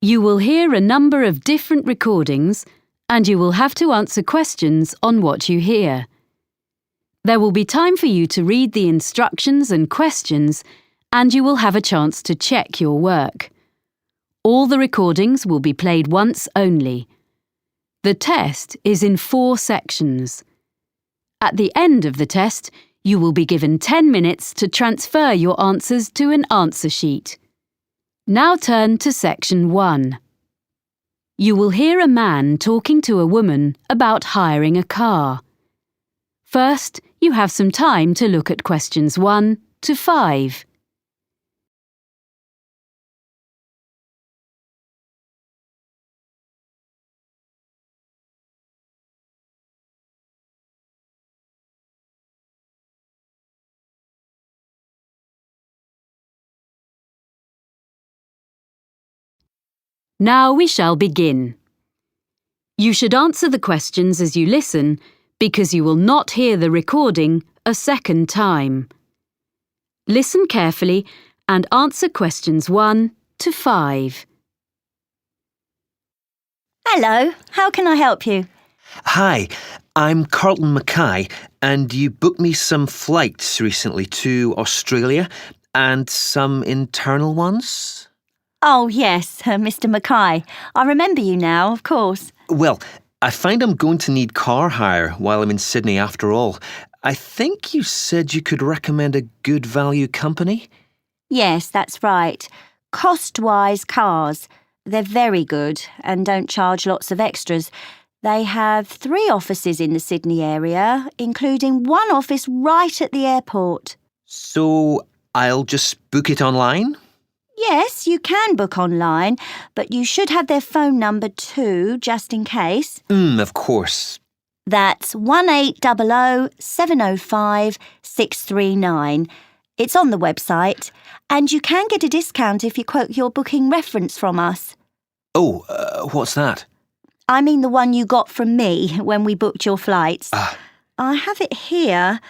You will hear a number of different recordings and you will have to answer questions on what you hear. There will be time for you to read the instructions and questions and you will have a chance to check your work. All the recordings will be played once only. The test is in 4 sections. At the end of the test, you will be given 10 minutes to transfer your answers to an answer sheet. Now turn to section 1. You will hear a man talking to a woman about hiring a car. First, you have some time to look at questions 1 to 5. Now we shall begin. You should answer the questions as you listen because you will not hear the recording a second time. Listen carefully and answer questions 1 to 5. Hello, how can I help you? Hi, I'm Carlton Mackay, and you booked me some flights recently to Australia and some internal ones? Oh, yes, Mr. Mackay. I remember you now, of course. Well, I find I'm going to need car hire while I'm in Sydney after all. I think you said you could recommend a good value company? Yes, that's right. Cost-wise cars. They're very good and don't charge lots of extras. They have 3 offices in the Sydney area, including one office right at the airport. So I'll just book it online? Yes, you can book online, but you should have their phone number too, just in case. Of course. That's 1800 705 639. It's on the website, and you can get a discount if you quote your booking reference from us. Oh, what's that? I mean the one you got from me when we booked your flights. I have it here.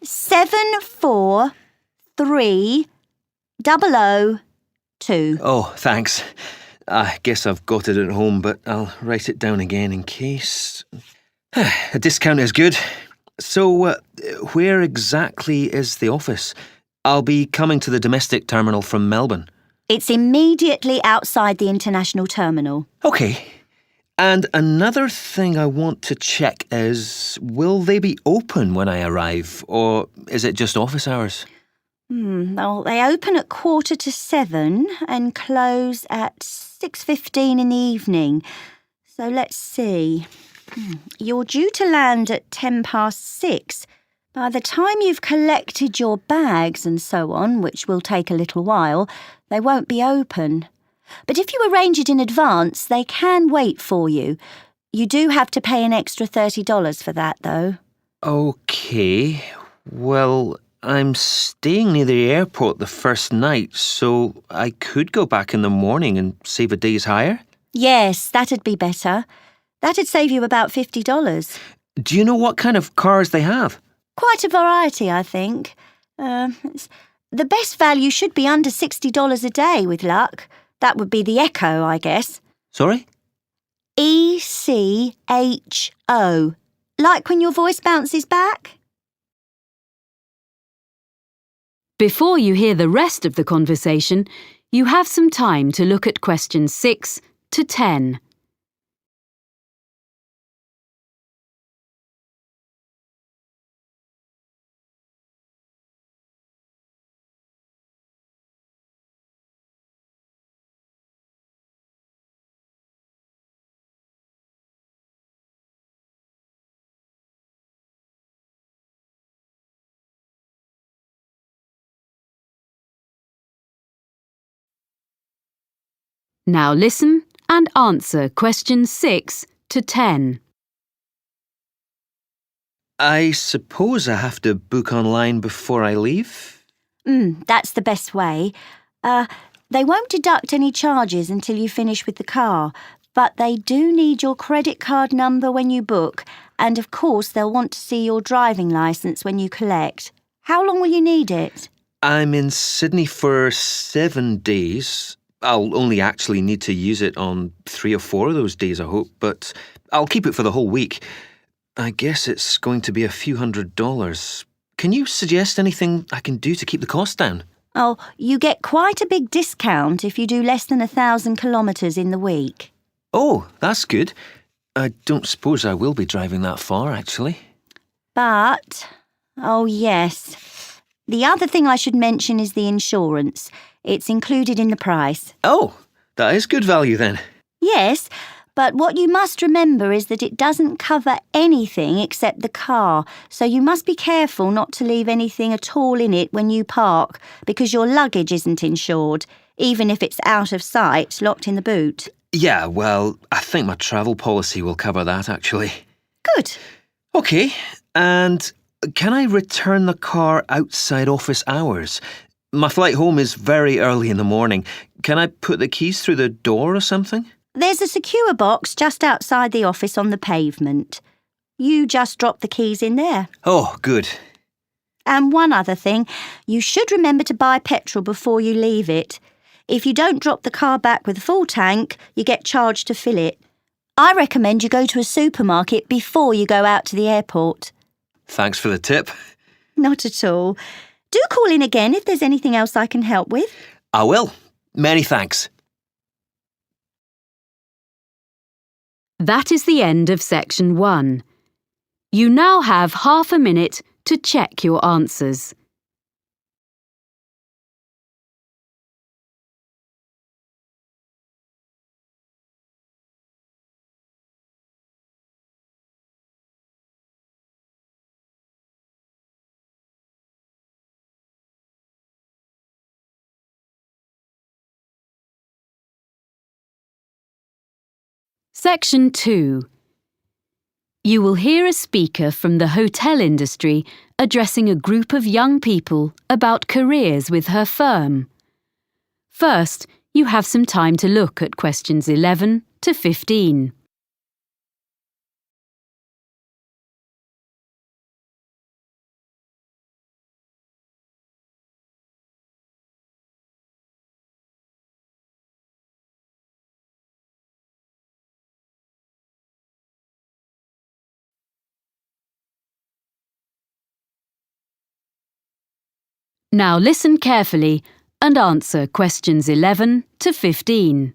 743 002. Oh, thanks. I guess I've got it at home, but I'll write it down again in case. A discount is good. So, where exactly is the office? I'll be coming to the domestic terminal from Melbourne. It's immediately outside the international terminal. OK. And another thing I want to check is, will they be open when I arrive, or is it just office hours? Well, they open at 7:15 and close at 6:15 in the evening. So let's see. You're due to land at 6:10. By the time you've collected your bags and so on, which will take a little while, they won't be open. But if you arrange it in advance, they can wait for you. You do have to pay an extra $30 for that, though. OK. Well, I'm staying near the airport the first night, so I could go back in the morning and save a day's hire? Yes, that'd be better. That'd save you about $50. Do you know what kind of cars they have? Quite a variety, I think. The best value should be under $60 a day with luck. That would be the Echo, I guess. Sorry? ECHO. Like when your voice bounces back? Before you hear the rest of the conversation, you have some time to look at questions 6 to 10. Now listen and answer questions 6 to 10. I suppose I have to book online before I leave? That's the best way. They won't deduct any charges until you finish with the car, but they do need your credit card number when you book, and of course they'll want to see your driving licence when you collect. How long will you need it? I'm in Sydney for 7 days. I'll only actually need to use it on 3 or 4 of those days, I hope, but I'll keep it for the whole week. I guess it's going to be a few $100s. Can you suggest anything I can do to keep the cost down? Oh, you get quite a big discount if you do less than 1,000 kilometres in the week. Oh, that's good. I don't suppose I will be driving that far, actually. But, oh yes, the other thing I should mention is the insurance. It's included in the price. Oh, that is good value then. Yes, but what you must remember is that it doesn't cover anything except the car, so you must be careful not to leave anything at all in it when you park, because your luggage isn't insured, even if it's out of sight, locked in the boot. Yeah, well, I think my travel policy will cover that, actually. Good. OK, and can I return the car outside office hours? My flight home is very early in the morning. Can I put the keys through the door or something? There's a secure box just outside the office on the pavement. You just drop the keys in there. Oh, good. And one other thing, you should remember to buy petrol before you leave it. If you don't drop the car back with a full tank, you get charged to fill it. I recommend you go to a supermarket before you go out to the airport. Thanks for the tip. Not at all. Do call in again if there's anything else I can help with. I will. Many thanks. That is the end of section 1. You now have half a minute to check your answers. Section 2. You will hear a speaker from the hotel industry addressing a group of young people about careers with her firm. First, you have some time to look at questions 11 to 15. Now listen carefully and answer questions 11 to 15.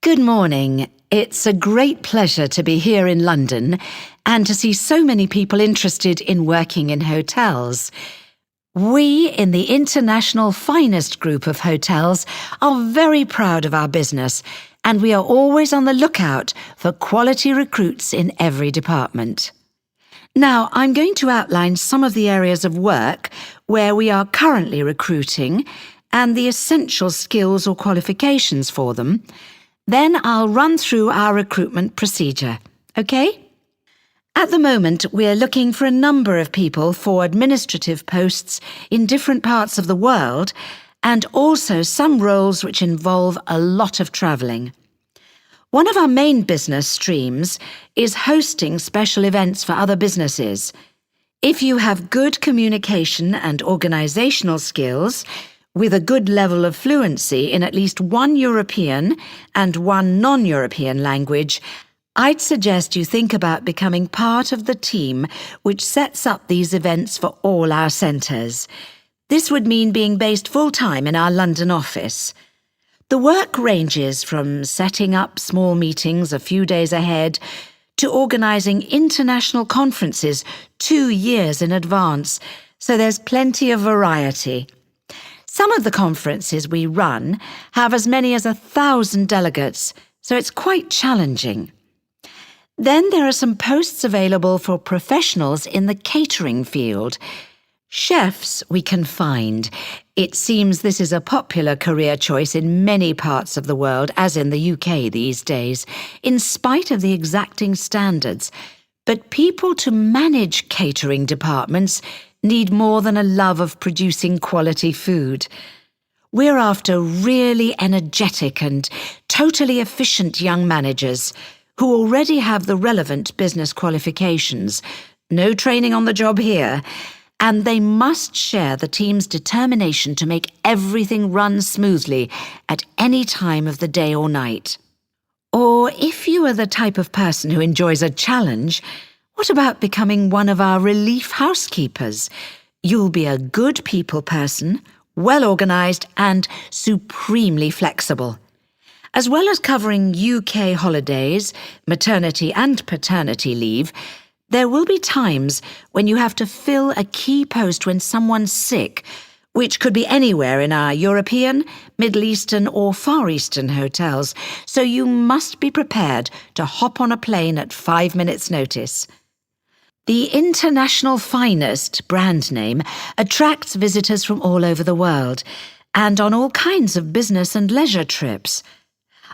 Good morning. It's a great pleasure to be here in London and to see so many people interested in working in hotels. We, in the International Finest Group of Hotels, are very proud of our business, and we are always on the lookout for quality recruits in every department. Now, I'm going to outline some of the areas of work where we are currently recruiting and the essential skills or qualifications for them. Then I'll run through our recruitment procedure, OK? At the moment, we're looking for a number of people for administrative posts in different parts of the world and also some roles which involve a lot of travelling. One of our main business streams is hosting special events for other businesses. If you have good communication and organisational skills, with a good level of fluency in at least one European and one non-European language, I'd suggest you think about becoming part of the team which sets up these events for all our centres. This would mean being based full-time in our London office. The work ranges from setting up small meetings a few days ahead to organising international conferences 2 years in advance, so there's plenty of variety. Some of the conferences we run have as many as 1,000 delegates, so it's quite challenging. Then there are some posts available for professionals in the catering field. Chefs we can find. It seems this is a popular career choice in many parts of the world, as in the UK these days, in spite of the exacting standards. But people to manage catering departments need more than a love of producing quality food. We're after really energetic and totally efficient young managers who already have the relevant business qualifications, no training on the job here, and they must share the team's determination to make everything run smoothly at any time of the day or night. Or if you are the type of person who enjoys a challenge, what about becoming one of our relief housekeepers? You'll be a good people person, well-organised and supremely flexible. As well as covering UK holidays, maternity and paternity leave, there will be times when you have to fill a key post when someone's sick, which could be anywhere in our European, Middle Eastern or Far Eastern hotels, so you must be prepared to hop on a plane at 5 minutes' notice. The International Finest brand name attracts visitors from all over the world and on all kinds of business and leisure trips.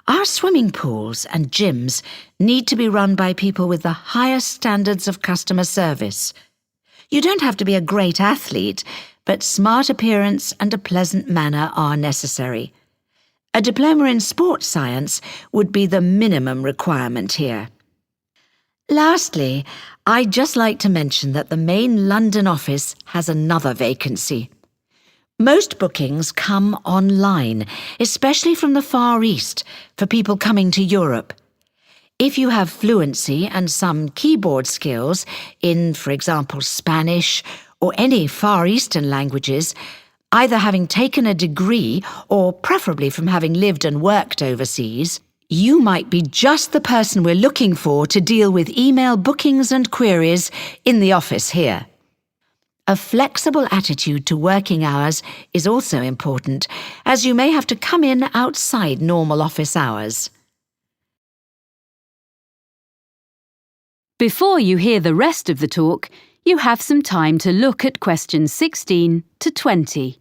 Our swimming pools and gyms need to be run by people with the highest standards of customer service. You don't have to be a great athlete, but smart appearance and a pleasant manner are necessary. A diploma in sports science would be the minimum requirement here. Lastly, I'd just like to mention that the main London office has another vacancy. Most bookings come online, especially from the Far East, for people coming to Europe. If you have fluency and some keyboard skills in, for example, Spanish or any Far Eastern languages, either having taken a degree or preferably from having lived and worked overseas, you might be just the person we're looking for to deal with email bookings and queries in the office here. A flexible attitude to working hours is also important, as you may have to come in outside normal office hours. Before you hear the rest of the talk, you have some time to look at questions 16 to 20.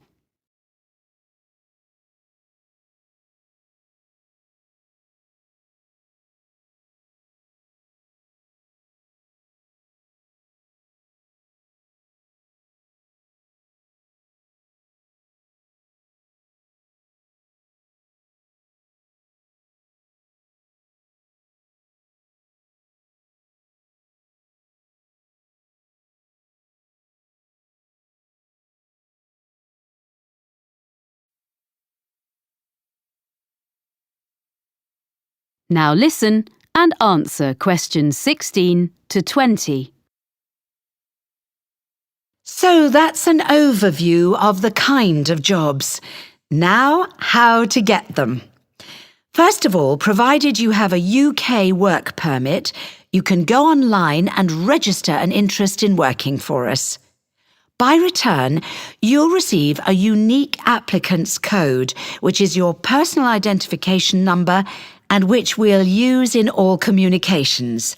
Now listen and answer questions 16 to 20. So that's an overview of the kind of jobs. Now, how to get them. First of all, provided you have a UK work permit, you can go online and register an interest in working for us. By return, you'll receive a unique applicant's code, which is your personal identification number and which we'll use in all communications.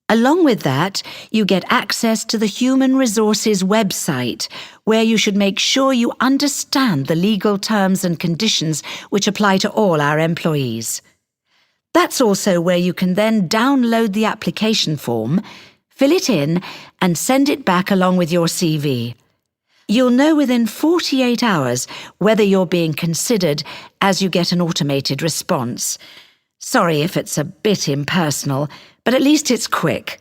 Along with that, you get access to the Human Resources website, where you should make sure you understand the legal terms and conditions which apply to all our employees. That's also where you can then download the application form, fill it in, and send it back along with your CV. You'll know within 48 hours whether you're being considered as you get an automated response. Sorry if it's a bit impersonal, but at least it's quick.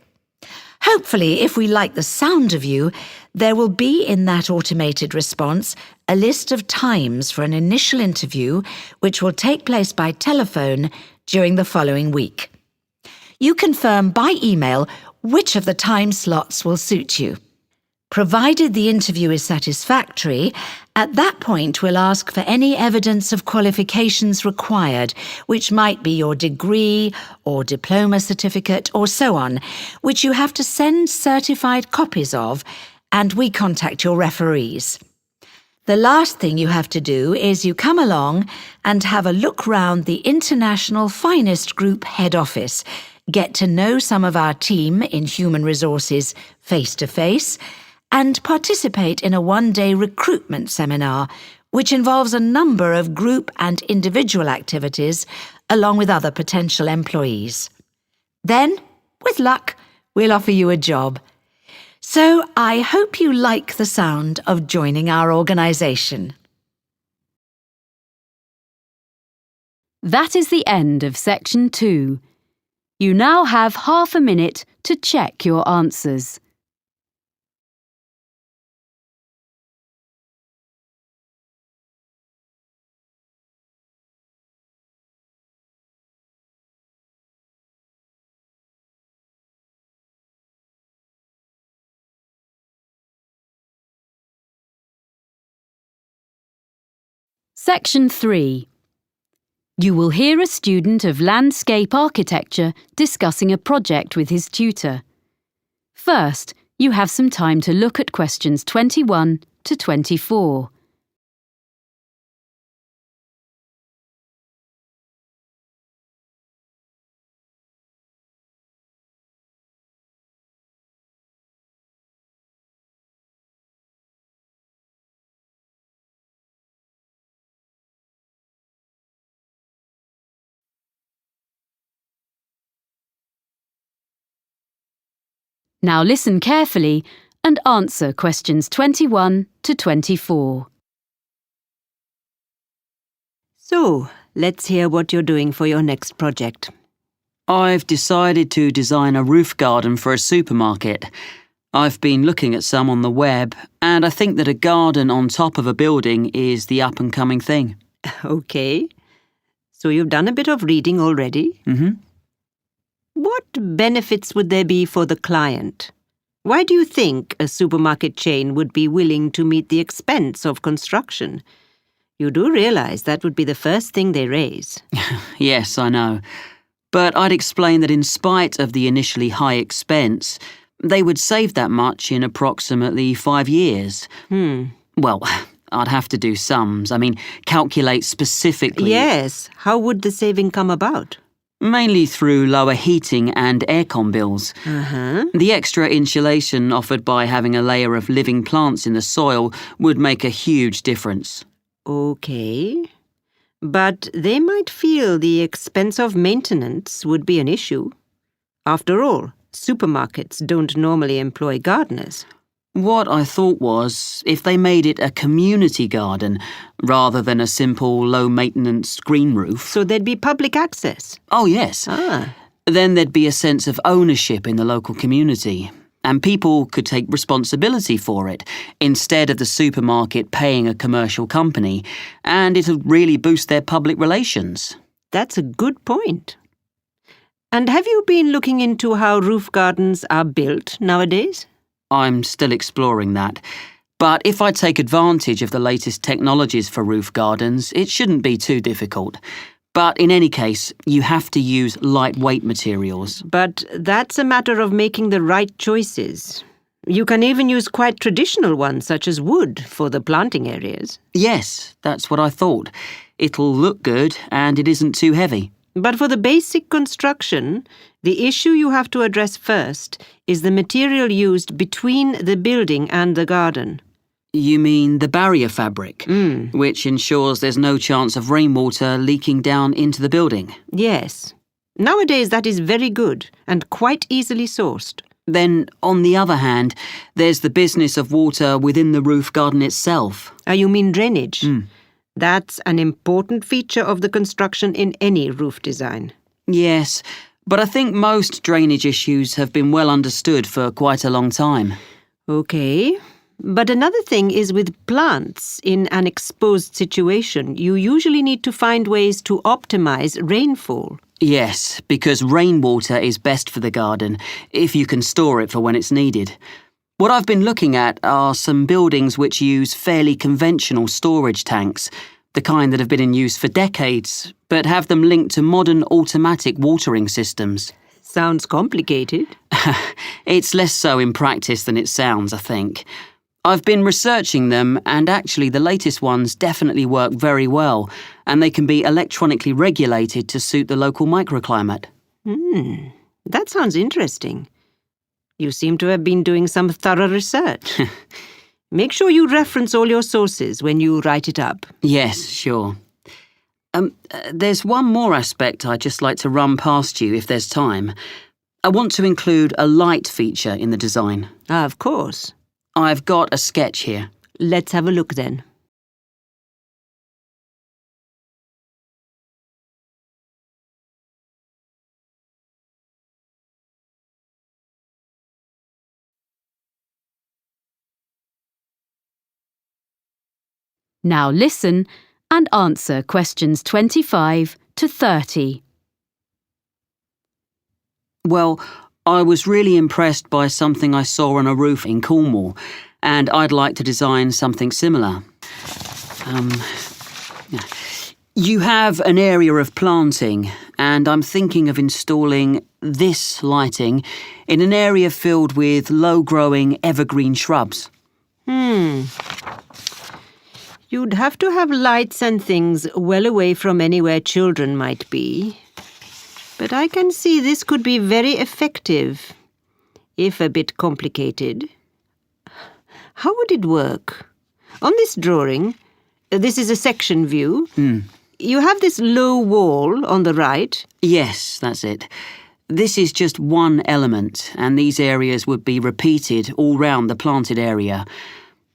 Hopefully, if we like the sound of you, there will be in that automated response a list of times for an initial interview which will take place by telephone during the following week. You confirm by email which of the time slots will suit you. Provided the interview is satisfactory, at that point we'll ask for any evidence of qualifications required, which might be your degree or diploma certificate or so on, which you have to send certified copies of, and we contact your referees. The last thing you have to do is you come along and have a look round the International Finest Group head office, get to know some of our team in Human Resources face-to-face, and participate in a one-day recruitment seminar, which involves a number of group and individual activities, along with other potential employees. Then, with luck, we'll offer you a job. So I hope you like the sound of joining our organisation. That is the end of section 2. You now have half a minute to check your answers. Section 3. You will hear a student of landscape architecture discussing a project with his tutor. First, you have some time to look at questions 21 to 24. Now listen carefully and answer questions 21 to 24. So, let's hear what you're doing for your next project. I've decided to design a roof garden for a supermarket. I've been looking at some on the web, and I think that a garden on top of a building is the up-and-coming thing. Okay. So you've done a bit of reading already? Mm-hmm. What benefits would there be for the client? Why do you think a supermarket chain would be willing to meet the expense of construction? You do realize that would be the first thing they raise. Yes, I know. But I'd explain that in spite of the initially high expense, they would save that much in approximately 5 years. Well, I'd have to do sums. Calculate specifically. Yes. How would the saving come about? Mainly through lower heating and aircon bills. The extra insulation offered by having a layer of living plants in the soil would make a huge difference. Okay. But they might feel the expense of maintenance would be an issue. After all, supermarkets don't normally employ gardeners. What I thought was, if they made it a community garden rather than a simple low-maintenance green roof. So there'd be public access. Oh, yes. Then there'd be a sense of ownership in the local community, and people could take responsibility for it instead of the supermarket paying a commercial company, and it'll really boost their public relations. That's a good point. And have you been looking into how roof gardens are built nowadays? I'm still exploring that. But if I take advantage of the latest technologies for roof gardens, it shouldn't be too difficult. But in any case, you have to use lightweight materials. But that's a matter of making the right choices. You can even use quite traditional ones, such as wood, for the planting areas. Yes, that's what I thought. It'll look good and it isn't too heavy. But for the basic construction, the issue you have to address first is the material used between the building and the garden. You mean the barrier fabric, which ensures there's no chance of rainwater leaking down into the building? Yes. Nowadays that is very good and quite easily sourced. Then, on the other hand, there's the business of water within the roof garden itself. You mean drainage? That's an important feature of the construction in any roof design. Yes, but I think most drainage issues have been well understood for quite a long time. Okay. But another thing is with plants in an exposed situation, you usually need to find ways to optimize rainfall. Yes, because rainwater is best for the garden, if you can store it for when it's needed. What I've been looking at are some buildings which use fairly conventional storage tanks, the kind that have been in use for decades, but have them linked to modern automatic watering systems. Sounds complicated. It's less so in practice than it sounds, I think. I've been researching them, and actually the latest ones definitely work very well, and they can be electronically regulated to suit the local microclimate. That sounds interesting. You seem to have been doing some thorough research. Make sure you reference all your sources when you write it up. Yes, sure. There's one more aspect I'd just like to run past you if there's time. I want to include a light feature in the design. Of course. I've got a sketch here. Let's have a look then. Now listen and answer questions 25 to 30. Well, I was really impressed by something I saw on a roof in Cornwall, and I'd like to design something similar. You have an area of planting, and I'm thinking of installing this lighting in an area filled with low-growing evergreen shrubs. You'd have to have lights and things well away from anywhere children might be. But I can see this could be very effective, if a bit complicated. How would it work? On this drawing, this is a section view. You have this low wall on the right. Yes, that's it. This is just one element, and these areas would be repeated all round the planted area.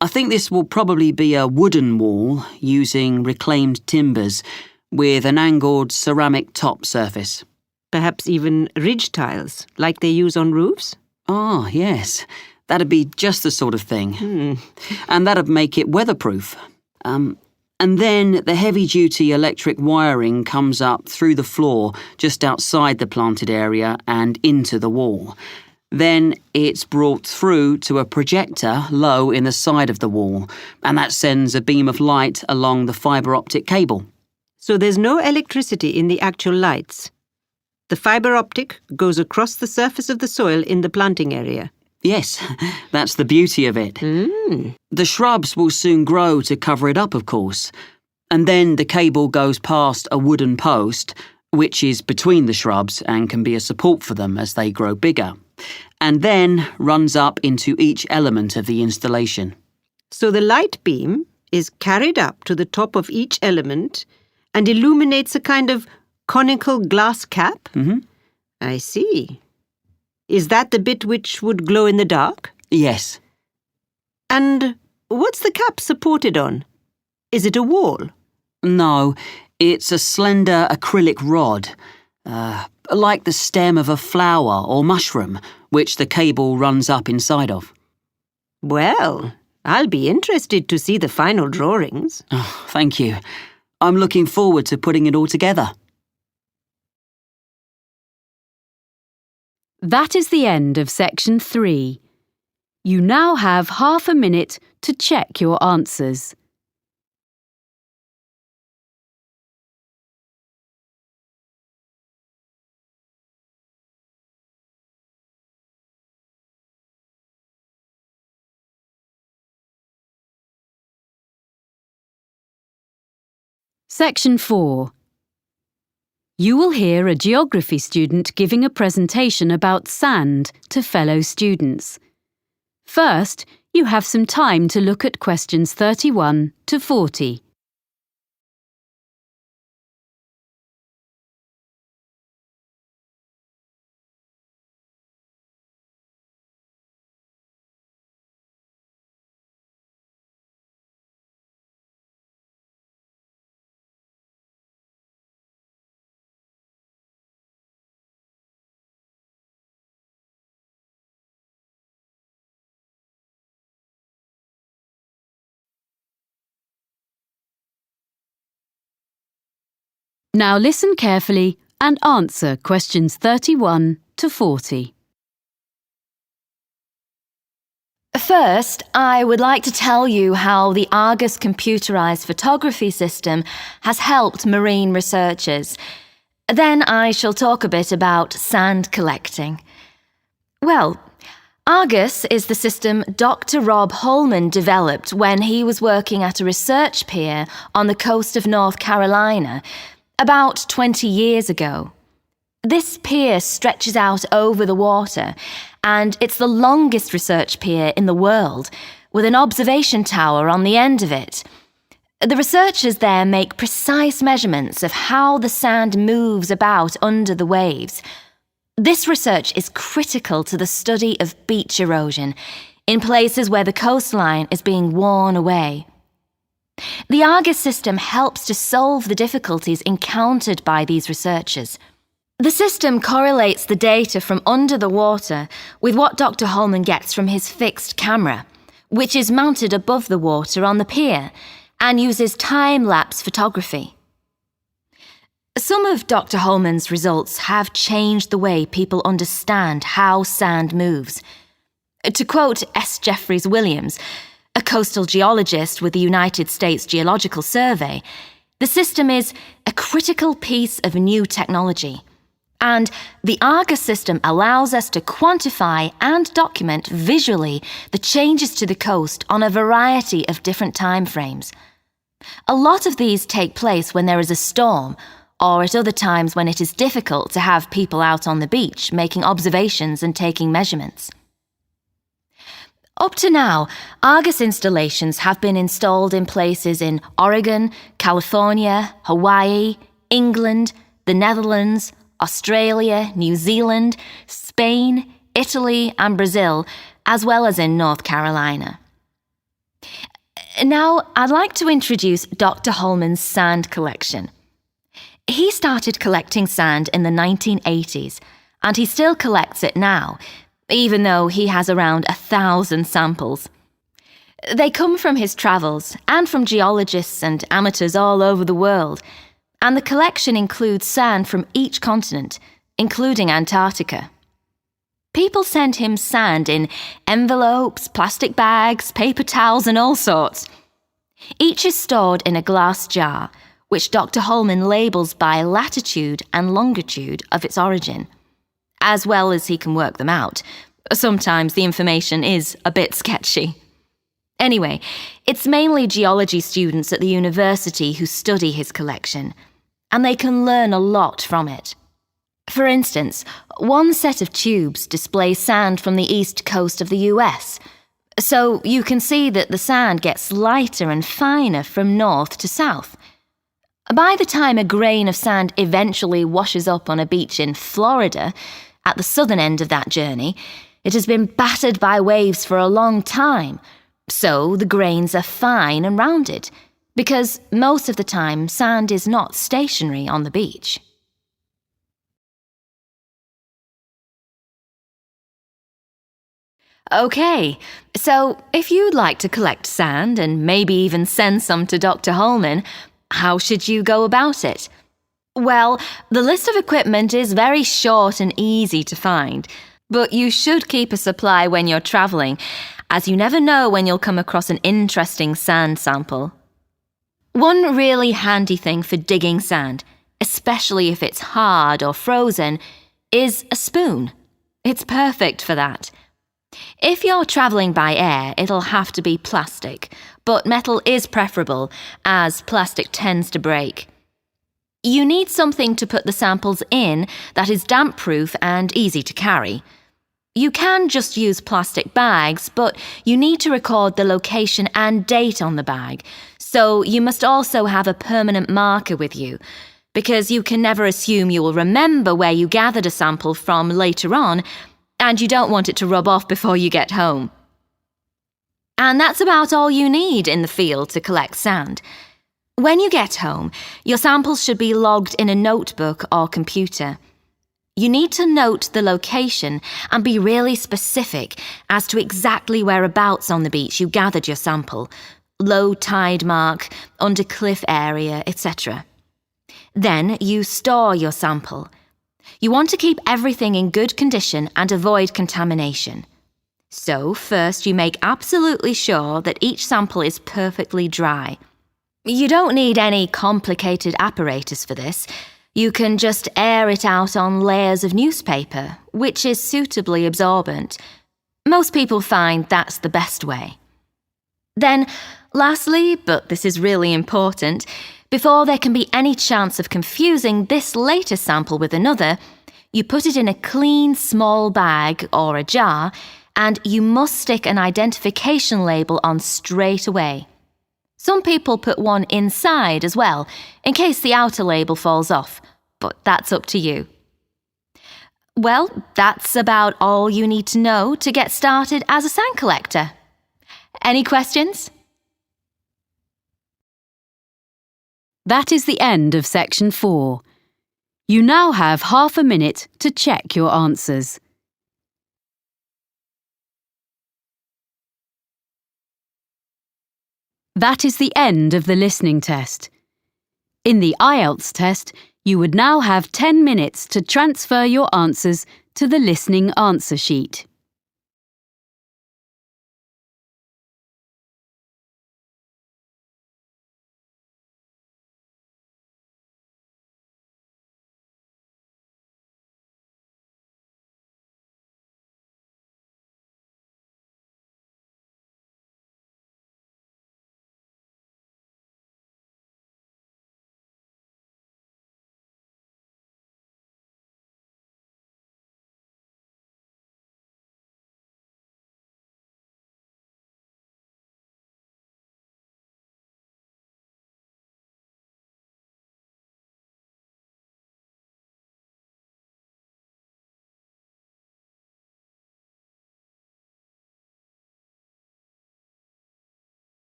I think this will probably be a wooden wall using reclaimed timbers with an angled ceramic top surface. Perhaps even ridge tiles, like they use on roofs? Ah, yes. That'd be just the sort of thing. And that'd make it weatherproof. And then the heavy-duty electric wiring comes up through the floor just outside the planted area and into the wall. Then it's brought through to a projector low in the side of the wall, and that sends a beam of light along the fibre optic cable. So there's no electricity in the actual lights. The fibre optic goes across the surface of the soil in the planting area. Yes, that's the beauty of it. The shrubs will soon grow to cover it up, of course. And then the cable goes past a wooden post, which is between the shrubs and can be a support for them as they grow bigger, and then runs up into each element of the installation. So the light beam is carried up to the top of each element and illuminates a kind of conical glass cap? I see. Is that the bit which would glow in the dark? Yes. And what's the cap supported on? Is it a wall? No, it's a slender acrylic rod, like the stem of a flower or mushroom, which the cable runs up inside of. Well, I'll be interested to see the final drawings. Oh, thank you. I'm looking forward to putting it all together. That is the end of section 3. You now have half a minute to check your answers. Section 4. You will hear a geography student giving a presentation about sand to fellow students. First, you have some time to look at questions 31 to 40. Now listen carefully and answer questions 31 to 40. First, I would like to tell you how the Argus computerized photography system has helped marine researchers. Then I shall talk a bit about sand collecting. Well, Argus is the system Dr. Rob Holman developed when he was working at a research pier on the coast of North Carolina about 20 years ago. This pier stretches out over the water, and it's the longest research pier in the world, with an observation tower on the end of it. The researchers there make precise measurements of how the sand moves about under the waves. This research is critical to the study of beach erosion in places where the coastline is being worn away. The Argus system helps to solve the difficulties encountered by these researchers. The system correlates the data from under the water with what Dr. Holman gets from his fixed camera, which is mounted above the water on the pier and uses time-lapse photography. Some of Dr. Holman's results have changed the way people understand how sand moves. To quote S. Jeffries Williams, a coastal geologist with the United States Geological Survey, The system is a critical piece of new technology, and the Argus system allows us to quantify and document visually the changes to the coast on a variety of different time frames. A lot of these take place when there is a storm, or at other times when it is difficult to have people out on the beach making observations and taking measurements. Up to now, Argus installations have been installed in places in Oregon, California, Hawaii, England, the Netherlands, Australia, New Zealand, Spain, Italy, and Brazil, as well as in North Carolina. Now, I'd like to introduce Dr. Holman's sand collection. He started collecting sand in the 1980s, and he still collects it now, even though he has around 1,000 samples. They come from his travels and from geologists and amateurs all over the world, and the collection includes sand from each continent, including Antarctica. People send him sand in envelopes, plastic bags, paper towels, and all sorts. Each is stored in a glass jar, which Dr. Holman labels by latitude and longitude of its origin. As well as he can work them out. Sometimes the information is a bit sketchy. Anyway, it's mainly geology students at the university who study his collection, and they can learn a lot from it. For instance, one set of tubes displays sand from the east coast of the US, so you can see that the sand gets lighter and finer from north to south. By the time a grain of sand eventually washes up on a beach in Florida, at the southern end of that journey, it has been battered by waves for a long time, so the grains are fine and rounded, because most of the time sand is not stationary on the beach. Okay, so if you'd like to collect sand and maybe even send some to Dr. Holman, how should you go about it? Well, the list of equipment is very short and easy to find, but you should keep a supply when you're travelling, as you never know when you'll come across an interesting sand sample. One really handy thing for digging sand, especially if it's hard or frozen, is a spoon. It's perfect for that. If you're travelling by air, it'll have to be plastic, but metal is preferable, as plastic tends to break. You need something to put the samples in that is damp-proof and easy to carry. You can just use plastic bags, but you need to record the location and date on the bag, so you must also have a permanent marker with you, because you can never assume you will remember where you gathered a sample from later on, and you don't want it to rub off before you get home. And that's about all you need in the field to collect sand. When you get home, your samples should be logged in a notebook or computer. You need to note the location and be really specific as to exactly whereabouts on the beach you gathered your sample, low tide mark, under cliff area, etc. Then you store your sample. You want to keep everything in good condition and avoid contamination. So first you make absolutely sure that each sample is perfectly dry. You don't need any complicated apparatus for this. You can just air it out on layers of newspaper, which is suitably absorbent. Most people find that's the best way. Then, lastly, but this is really important, before there can be any chance of confusing this latest sample with another, you put it in a clean small bag or a jar, and you must stick an identification label on straight away. Some people put one inside as well, in case the outer label falls off, but that's up to you. Well, that's about all you need to know to get started as a sand collector. Any questions? That is the end of section 4. You now have half a minute to check your answers. That is the end of the listening test. In the IELTS test, you would now have 10 minutes to transfer your answers to the listening answer sheet.